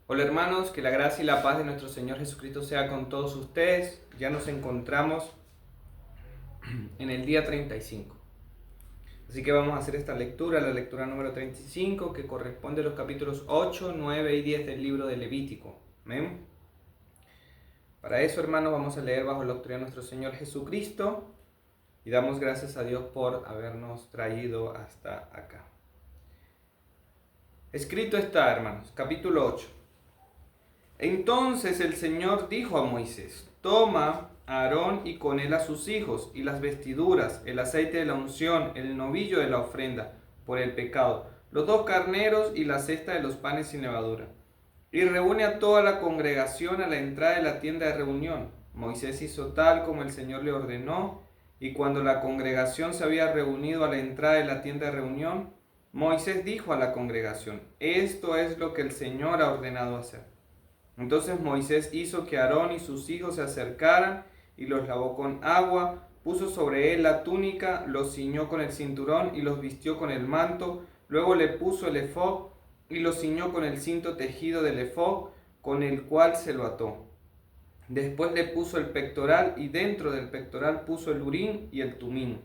Hola hermanos, que la gracia y la paz de nuestro Señor Jesucristo sea con todos ustedes. Ya nos encontramos en el día 35. Así que vamos a hacer esta lectura, la lectura número 35, que corresponde a los capítulos 8, 9 y 10 del libro de Levítico. Amén. Para eso, hermanos, vamos a leer bajo la doctrina de nuestro Señor Jesucristo y damos gracias a Dios por habernos traído hasta acá. Escrito está, hermanos, capítulo 8. Entonces el Señor dijo a Moisés: toma a Aarón y con él a sus hijos, y las vestiduras, el aceite de la unción, el novillo de la ofrenda por el pecado, los 2 carneros y la cesta de los panes sin levadura. Y reúne a toda la congregación a la entrada de la tienda de reunión. Moisés hizo tal como el Señor le ordenó, y cuando la congregación se había reunido a la entrada de la tienda de reunión, Moisés dijo a la congregación: esto es lo que el Señor ha ordenado hacer. Entonces Moisés hizo que Aarón y sus hijos se acercaran y los lavó con agua, puso sobre él la túnica, los ciñó con el cinturón y los vistió con el manto, luego le puso el efod y lo ciñó con el cinto tejido del efod, con el cual se lo ató. Después le puso el pectoral y dentro del pectoral puso el urín y el tumín.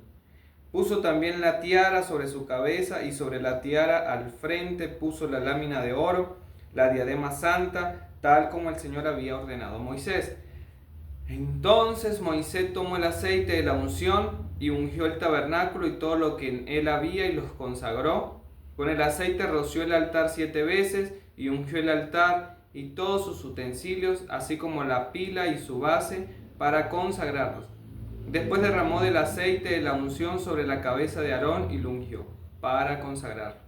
Puso también la tiara sobre su cabeza y sobre la tiara al frente puso la lámina de oro, la diadema santa, tal como el Señor había ordenado a Moisés. Entonces Moisés tomó el aceite de la unción y ungió el tabernáculo y todo lo que en él había y los consagró. Con el aceite roció el altar 7 veces y ungió el altar y todos sus utensilios, así como la pila y su base, para consagrarlos. Después derramó del aceite de la unción sobre la cabeza de Aarón y lo ungió, para consagrarlo.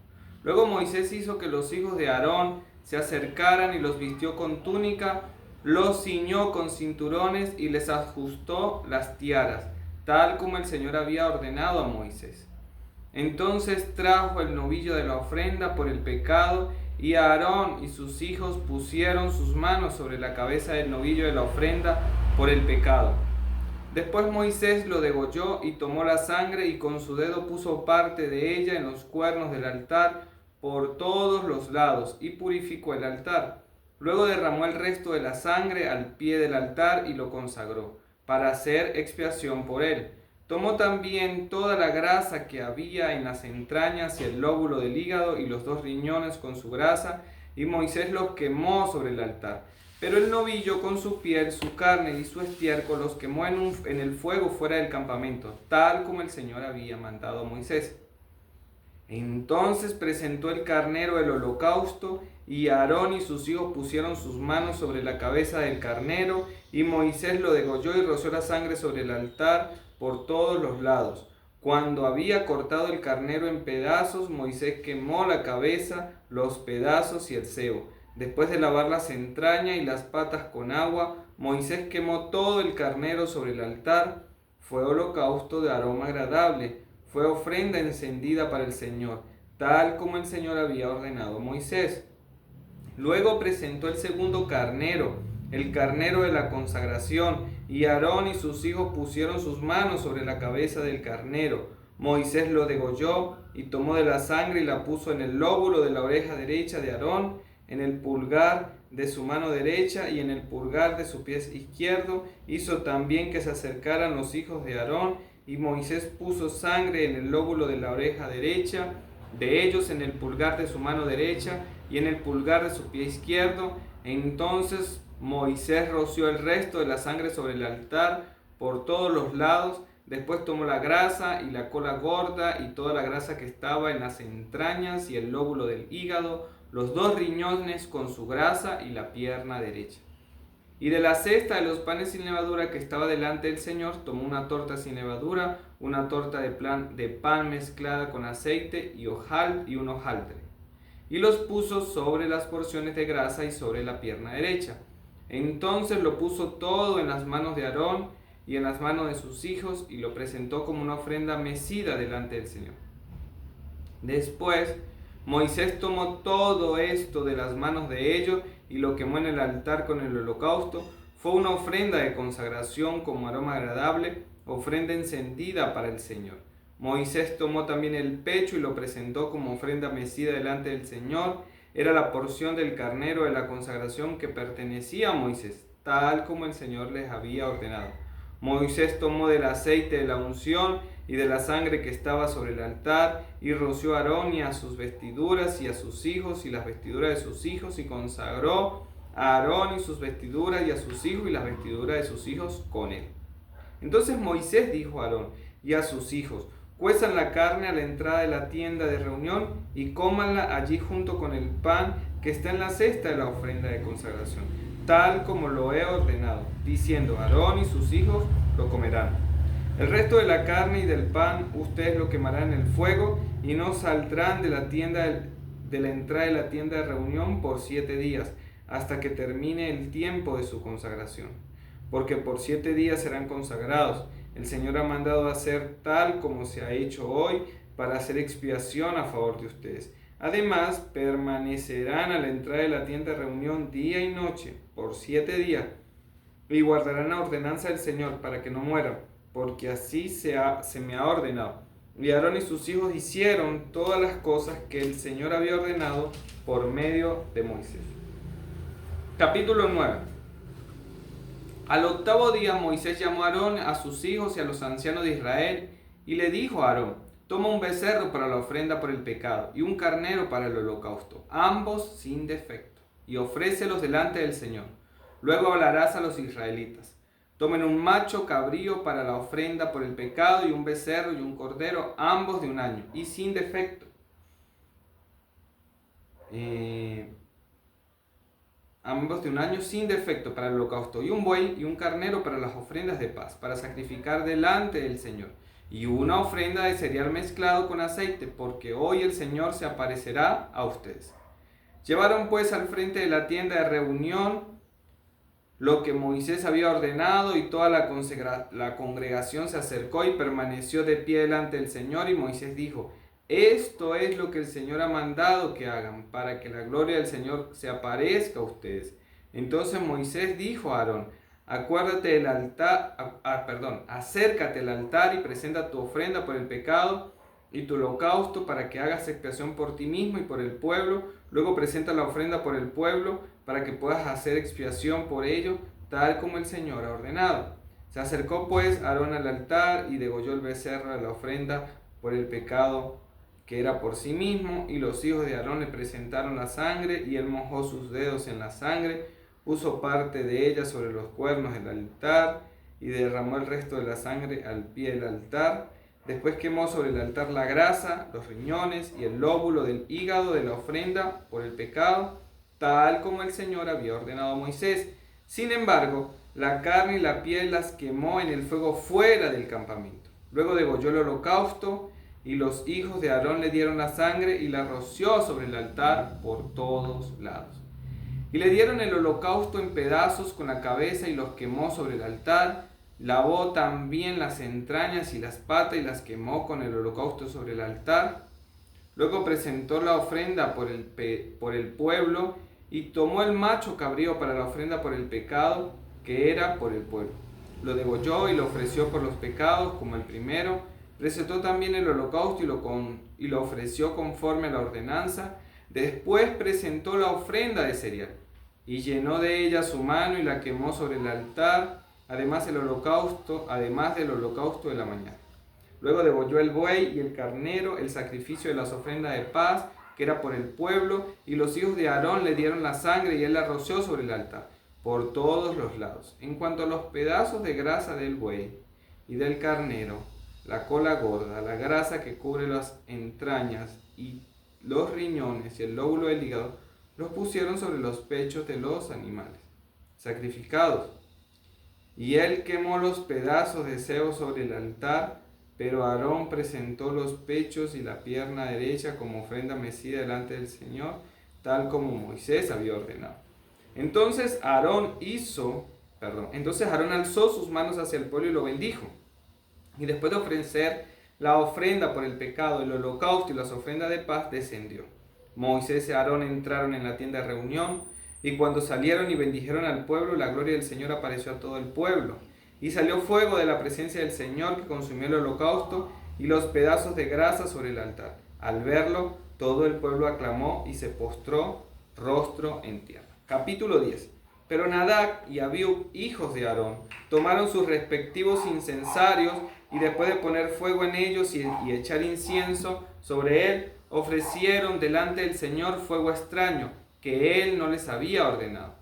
Luego Moisés hizo que los hijos de Aarón se acercaran y los vistió con túnica, los ciñó con cinturones y les ajustó las tiaras, tal como el Señor había ordenado a Moisés. Entonces trajo el novillo de la ofrenda por el pecado, y Aarón y sus hijos pusieron sus manos sobre la cabeza del novillo de la ofrenda por el pecado. Después Moisés lo degolló y tomó la sangre y con su dedo puso parte de ella en los cuernos del altar por todos los lados y purificó el altar. Luego derramó el resto de la sangre al pie del altar y lo consagró, para hacer expiación por él. Tomó también toda la grasa que había en las entrañas y el lóbulo del hígado y los 2 riñones con su grasa, y Moisés los quemó sobre el altar. Pero el novillo con su piel, su carne y su estiércol los quemó en el fuego fuera del campamento, tal como el Señor había mandado a Moisés. Entonces presentó el carnero del holocausto, y Aarón y sus hijos pusieron sus manos sobre la cabeza del carnero, y Moisés lo degolló y roció la sangre sobre el altar por todos los lados. Cuando había cortado el carnero en pedazos, Moisés quemó la cabeza, los pedazos y el sebo. Después de lavar las entrañas y las patas con agua, Moisés quemó todo el carnero sobre el altar. Fue holocausto de aroma agradable, fue ofrenda encendida para el Señor, tal como el Señor había ordenado a Moisés. Luego presentó el segundo carnero, el carnero de la consagración, y Aarón y sus hijos pusieron sus manos sobre la cabeza del carnero. Moisés lo degolló y tomó de la sangre y la puso en el lóbulo de la oreja derecha de Aarón, en el pulgar de su mano derecha y en el pulgar de su pie izquierdo. Hizo también que se acercaran los hijos de Aarón, y Moisés puso sangre en el lóbulo de la oreja derecha de ellos, en el pulgar de su mano derecha y en el pulgar de su pie izquierdo. Entonces Moisés roció el resto de la sangre sobre el altar por todos los lados. Después tomó la grasa y la cola gorda y toda la grasa que estaba en las entrañas y el lóbulo del hígado, los 2 riñones con su grasa y la pierna derecha. Y de la cesta de los panes sin levadura que estaba delante del Señor, tomó una torta sin levadura, una torta de pan mezclada con aceite y un hojaldre, y los puso sobre las porciones de grasa y sobre la pierna derecha. Entonces lo puso todo en las manos de Aarón y en las manos de sus hijos, y lo presentó como una ofrenda mecida delante del Señor. Después Moisés tomó todo esto de las manos de ellos y lo quemó en el altar con el holocausto. Fue una ofrenda de consagración como aroma agradable, ofrenda encendida para el Señor. Moisés tomó también el pecho y lo presentó como ofrenda mecida delante del Señor. era la porción del carnero de la consagración que pertenecía a Moisés, tal como el Señor les había ordenado. Moisés tomó del aceite de la unción y de la sangre que estaba sobre el altar, y roció a Aarón y a sus vestiduras y a sus hijos y las vestiduras de sus hijos, y consagró a Aarón y sus vestiduras y a sus hijos y las vestiduras de sus hijos con él. Entonces Moisés dijo a Aarón y a sus hijos: cuezan la carne a la entrada de la tienda de reunión y cómanla allí junto con el pan que está en la cesta de la ofrenda de consagración, tal como lo he ordenado, diciendo: Aarón y sus hijos lo comerán. El resto de la carne y del pan ustedes lo quemarán en el fuego, y no saldrán de la entrada de la tienda de reunión por 7 días, hasta que termine el tiempo de su consagración. Porque por 7 días serán consagrados. El Señor ha mandado hacer tal como se ha hecho hoy, para hacer expiación a favor de ustedes. Además, permanecerán a la entrada de la tienda de reunión día y noche, por 7 días, y guardarán la ordenanza del Señor para que no mueran, porque así se me ha ordenado. Y Aarón y sus hijos hicieron todas las cosas que el Señor había ordenado por medio de Moisés. Capítulo 9. Al 8º día Moisés llamó a Aarón, a sus hijos y a los ancianos de Israel, y le dijo a Aarón: toma un becerro para la ofrenda por el pecado y un carnero para el holocausto, ambos sin defecto, y ofrécelos delante del Señor. Luego hablarás a los israelitas: tomen un macho cabrío para la ofrenda por el pecado y un becerro y un cordero, ambos de 1 año y sin defecto. Ambos de 1 año sin defecto para el holocausto, y un buey y un carnero para las ofrendas de paz, para sacrificar delante del Señor, y una ofrenda de cereal mezclado con aceite, porque hoy el Señor se aparecerá a ustedes. Llevaron pues al frente de la tienda de reunión lo que Moisés había ordenado, y toda la congregación se acercó y permaneció de pie delante del Señor, y Moisés dijo: esto es lo que el Señor ha mandado que hagan, para que la gloria del Señor se aparezca a ustedes. Entonces Moisés dijo a Aarón: acércate al altar y presenta tu ofrenda por el pecado y tu holocausto, para que hagas expiación por ti mismo y por el pueblo. Luego presenta la ofrenda por el pueblo, para que puedas hacer expiación por ello, tal como el Señor ha ordenado. Se acercó pues Aarón al altar y degolló el becerro de la ofrenda por el pecado, que era por sí mismo, y los hijos de Aarón le presentaron la sangre, y él mojó sus dedos en la sangre, puso parte de ella sobre los cuernos del altar, y derramó el resto de la sangre al pie del altar. Después quemó sobre el altar la grasa, los riñones y el lóbulo del hígado de la ofrenda por el pecado, tal como el Señor había ordenado a Moisés. Sin embargo, la carne y la piel las quemó en el fuego fuera del campamento. Luego degolló el holocausto, y los hijos de Aarón le dieron la sangre y la roció sobre el altar por todos lados. Y le dieron el holocausto en pedazos con la cabeza y los quemó sobre el altar. Lavó también las entrañas y las patas y las quemó con el holocausto sobre el altar. Luego presentó la ofrenda por el pueblo, y tomó el macho cabrío para la ofrenda por el pecado, que era por el pueblo. Lo degolló y lo ofreció por los pecados como el primero. Presentó también el holocausto y lo ofreció conforme a la ordenanza. Después presentó la ofrenda de cereal, y llenó de ella su mano y la quemó sobre el altar, además del holocausto de la mañana. Luego degolló el buey y el carnero, el sacrificio de las ofrendas de paz, que era por el pueblo, y los hijos de Aarón le dieron la sangre, y él la roció sobre el altar, por todos los lados. En cuanto a los pedazos de grasa del buey y del carnero, la cola gorda, la grasa que cubre las entrañas y los riñones y el lóbulo del hígado, los pusieron sobre los pechos de los animales sacrificados. Y él quemó los pedazos de cebo sobre el altar, pero Aarón presentó los pechos y la pierna derecha como ofrenda mecida delante del Señor, tal como Moisés había ordenado. Entonces Aarón alzó sus manos hacia el pueblo y lo bendijo. Y después de ofrecer la ofrenda por el pecado, el holocausto y las ofrendas de paz, descendió. Moisés y Aarón entraron en la tienda de reunión, y cuando salieron y bendijeron al pueblo, la gloria del Señor apareció a todo el pueblo. Y salió fuego de la presencia del Señor, que consumió el holocausto y los pedazos de grasa sobre el altar. Al verlo, todo el pueblo aclamó y se postró rostro en tierra. Capítulo 10. Pero Nadab y Abiú, hijos de Aarón, tomaron sus respectivos incensarios y después de poner fuego en ellos y echar incienso sobre él, ofrecieron delante del Señor fuego extraño que él no les había ordenado.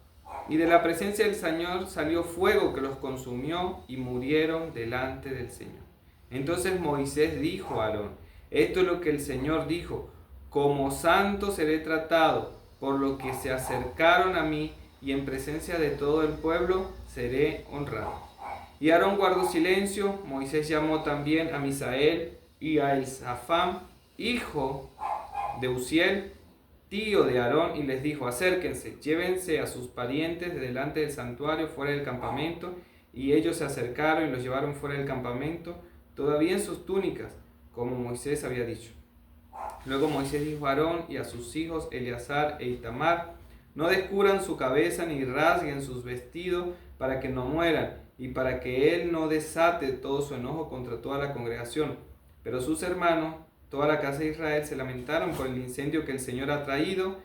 Y de la presencia del Señor salió fuego que los consumió y murieron delante del Señor. Entonces Moisés dijo a Aarón: esto es lo que el Señor dijo: como santo seré tratado, por lo que se acercaron a mí, y en presencia de todo el pueblo seré honrado. Y Aarón guardó silencio. Moisés llamó también a Misael y a Elzafán, hijo de Uziel, tío de Aarón, y les dijo: acérquense, llévense a sus parientes de delante del santuario fuera del campamento. Y ellos se acercaron y los llevaron fuera del campamento, todavía en sus túnicas, como Moisés había dicho. Luego Moisés dijo a Aarón y a sus hijos Eleazar e Itamar: no descubran su cabeza ni rasguen sus vestidos para que no mueran, y para que él no desate todo su enojo contra toda la congregación. Pero sus hermanos, toda la casa de Israel, se lamentaron por el incendio que el Señor ha traído.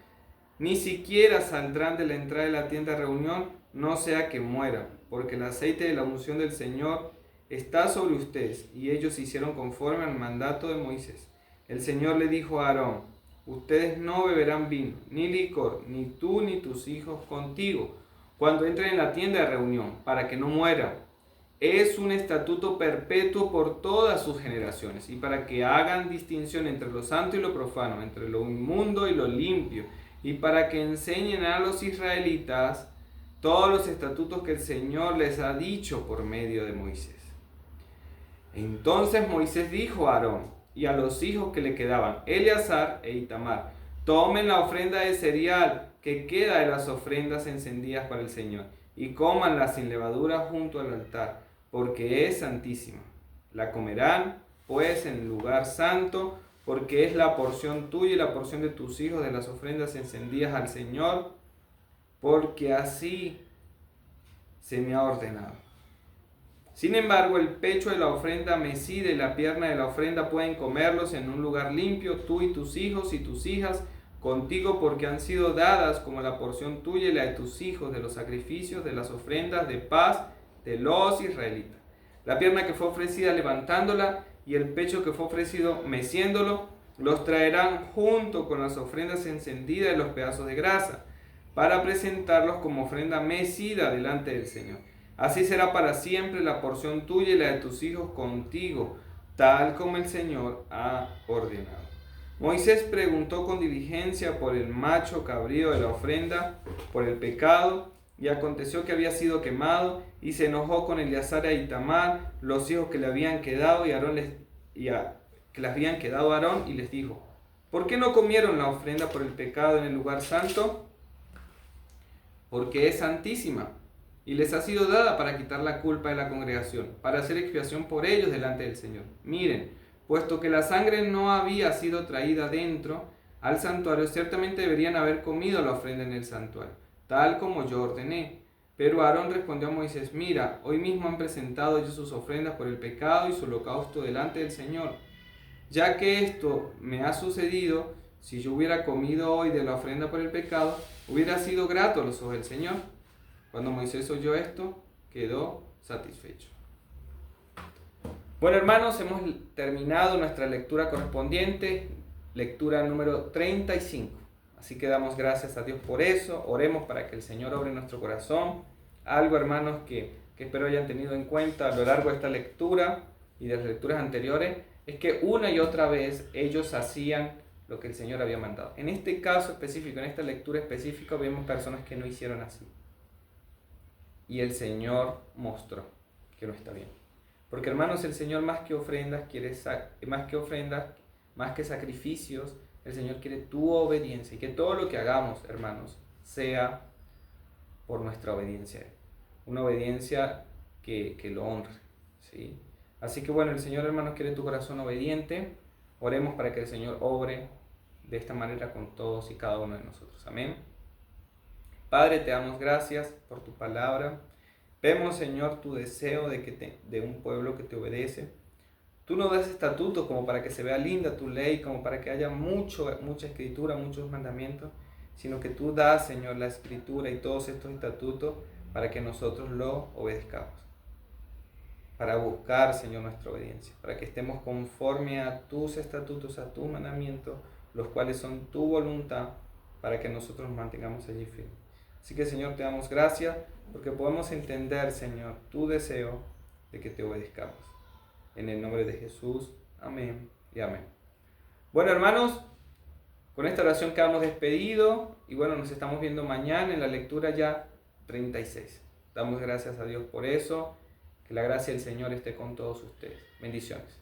Ni siquiera saldrán de la entrada de la tienda de reunión, no sea que mueran, porque el aceite de la unción del Señor está sobre ustedes. Y ellos hicieron conforme al mandato de Moisés. El Señor le dijo a Aarón: ustedes no beberán vino, ni licor, ni tú ni tus hijos contigo, cuando entren en la tienda de reunión, para que no mueran. Es un estatuto perpetuo por todas sus generaciones, y para que hagan distinción entre lo santo y lo profano, entre lo inmundo y lo limpio, y para que enseñen a los israelitas todos los estatutos que el Señor les ha dicho por medio de Moisés. Entonces Moisés dijo a Aarón y a los hijos que le quedaban, Eleazar e Itamar: tomen la ofrenda de cereal que queda de las ofrendas encendidas para el Señor, y cómanla sin levadura junto al altar, porque es santísima. La comerán, pues, en el lugar santo, porque es la porción tuya y la porción de tus hijos de las ofrendas encendidas al Señor, porque así se me ha ordenado. Sin embargo, el pecho de la ofrenda mecida y la pierna de la ofrenda pueden comerlos en un lugar limpio, tú y tus hijos y tus hijas contigo, porque han sido dadas como la porción tuya y la de tus hijos de los sacrificios, de las ofrendas de paz de los israelitas. La pierna que fue ofrecida levantándola y el pecho que fue ofrecido meciéndolo, los traerán junto con las ofrendas encendidas y los pedazos de grasa, para presentarlos como ofrenda mecida delante del Señor. Así será para siempre la porción tuya y la de tus hijos contigo, tal como el Señor ha ordenado. Moisés preguntó con diligencia por el macho cabrío de la ofrenda, por el pecado, y aconteció que había sido quemado, y se enojó con Eleazar e Itamar, los hijos que le habían quedado, que le habían quedado a Aarón, y les dijo: ¿por qué no comieron la ofrenda por el pecado en el lugar santo? Porque es santísima, y les ha sido dada para quitar la culpa de la congregación, para hacer expiación por ellos delante del Señor. Miren, puesto que la sangre no había sido traída dentro al santuario, ciertamente deberían haber comido la ofrenda en el santuario, tal como yo ordené. Pero Aarón respondió a Moisés: mira, hoy mismo han presentado ellos sus ofrendas por el pecado y su holocausto delante del Señor. Ya que esto me ha sucedido, si yo hubiera comido hoy de la ofrenda por el pecado, hubiera sido grato a los ojos del Señor. Cuando Moisés oyó esto, quedó satisfecho. Bueno, hermanos, hemos terminado nuestra lectura correspondiente, lectura número 35. Así que damos gracias a Dios por eso. Oremos para que el Señor obre en nuestro corazón. Algo, hermanos, que espero hayan tenido en cuenta a lo largo de esta lectura y de las lecturas anteriores, es que una y otra vez ellos hacían lo que el Señor había mandado. En este caso específico, en esta lectura específica, vemos personas que no hicieron así. Y el Señor mostró que no está bien. Porque, hermanos, el Señor más que ofrendas más que sacrificios, el Señor quiere tu obediencia, y que todo lo que hagamos, hermanos, sea por nuestra obediencia. Una obediencia que lo honre, ¿sí? Así que bueno, el Señor, hermanos, quiere tu corazón obediente. Oremos para que el Señor obre de esta manera con todos y cada uno de nosotros. Amén. Padre, te damos gracias por tu palabra. Vemos, Señor, tu deseo de un pueblo que te obedece. Tú nos das estatutos como para que se vea linda tu ley, como para que haya mucha escritura, muchos mandamientos. sino que tú das, Señor, la escritura y todos estos estatutos para que nosotros lo obedezcamos. Para buscar, Señor, nuestra obediencia, para que estemos conforme a tus estatutos, a tus mandamientos, los cuales son tu voluntad, para que nosotros nos mantengamos allí firmes. Así que, Señor, te damos gracias porque podemos entender, Señor, tu deseo de que te obedezcamos. En el nombre de Jesús, amén y amén. Bueno, hermanos, con esta oración quedamos despedidos y bueno, nos estamos viendo mañana en la lectura ya 36. Damos gracias a Dios por eso. Que la gracia del Señor esté con todos ustedes. Bendiciones.